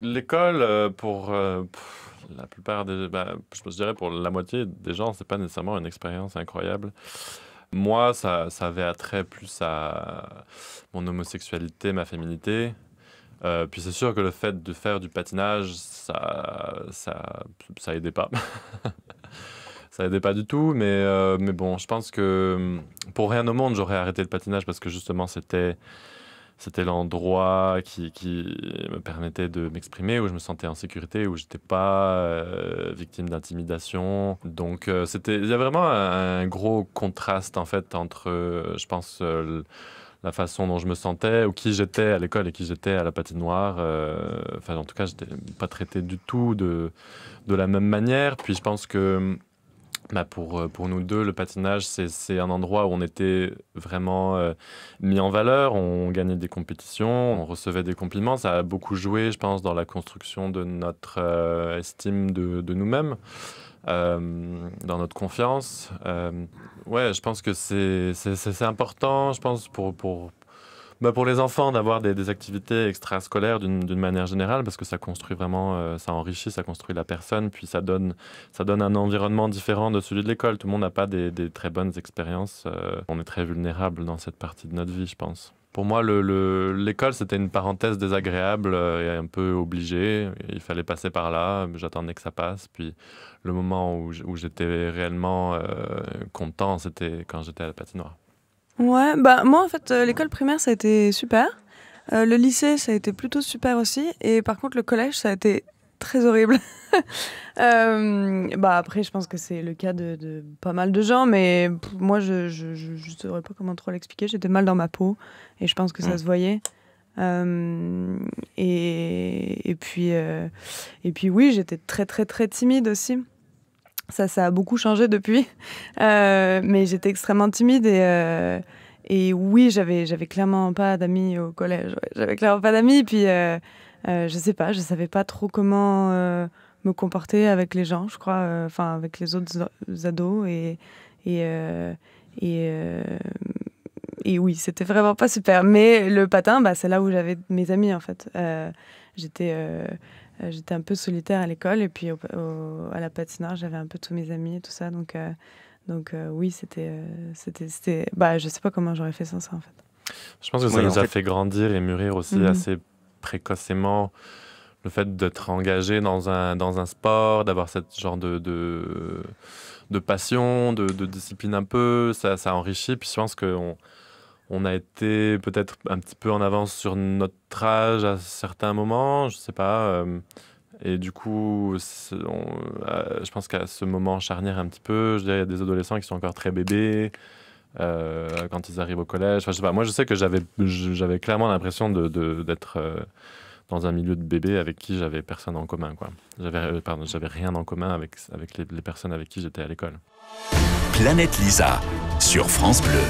L'école, pour, la plupart des je dirais pour la moitié des gens, c'est pas nécessairement une expérience incroyable. Moi, ça avait attrait plus à mon homosexualité, ma féminité. Puis c'est sûr que le fait de faire du patinage, ça aidait pas. Ça aidait pas du tout, mais bon, je pense que, pour rien au monde, j'aurais arrêté le patinage parce que justement c'était l'endroit qui me permettait de m'exprimer, où je me sentais en sécurité, où j'étais pas, victime d'intimidation. Donc, il y a vraiment un gros contraste, en fait, entre, je pense, la façon dont je me sentais ou qui j'étais à l'école et qui j'étais à la patinoire. Enfin, en tout cas, j'étais pas traité du tout de la même manière. Puis je pense que, pour nous deux, le patinage, c'est un endroit où on était vraiment mis en valeur, on gagnait des compétitions, on recevait des compliments. Ça a beaucoup joué, je pense, dans la construction de notre estime de nous-mêmes, dans notre confiance. Ouais, je pense que c'est important, je pense, pour les enfants d'avoir des activités extrascolaires d'une manière générale, parce que ça construit vraiment, ça enrichit, ça construit la personne, puis ça donne un environnement différent de celui de l'école. Tout le monde n'a pas des très bonnes expériences. On est très vulnérable dans cette partie de notre vie, je pense. Pour moi, l'école, c'était une parenthèse désagréable et un peu obligée. Il fallait passer par là, j'attendais que ça passe. Puis le moment où j'étais réellement content, c'était quand j'étais à la patinoire. Ouais, bah moi en fait l'école primaire ça a été super. Le lycée ça a été plutôt super aussi. Et par contre le collège ça a été très horrible. Bah après je pense que c'est le cas de pas mal de gens, mais moi je saurais pas comment trop l'expliquer. J'étais mal dans ma peau et je pense que ça Mm. se voyait. Euh, et puis oui, j'étais très très très timide aussi. Ça a beaucoup changé depuis. Mais j'étais extrêmement timide et oui, j'avais clairement pas d'amis au collège. Ouais. J'avais clairement pas d'amis. Puis, je sais pas, je savais pas trop comment me comporter avec les gens, je crois, enfin, avec les autres ados. Et, euh, et, euh, et oui, c'était vraiment pas super. Mais le patin, bah, c'est là où j'avais mes amis, en fait. J'étais. J'étais un peu solitaire à l'école et puis à la patinoire, j'avais un peu tous mes amis et tout ça. Donc oui, bah, je sais pas comment j'aurais fait sans ça en fait. Je pense que ça Oui, nous en a fait, fait grandir et mûrir aussi Mhm. assez précocement. Le fait d'être engagé dans un sport, d'avoir cette genre de passion, de discipline un peu, ça enrichit. Puis je pense qu'on a été peut-être un petit peu en avance sur notre âge à certains moments, je sais pas. Et du coup, je pense qu'à ce moment charnière un petit peu, je dirais, il y a des adolescents qui sont encore très bébés quand ils arrivent au collège. Enfin, je sais pas. Moi, je sais que j'avais clairement l'impression d'être dans un milieu de bébés avec qui j'avais personne en commun, quoi. J'avais rien en commun avec les personnes avec qui j'étais à l'école. Planète Lisa sur France Bleu.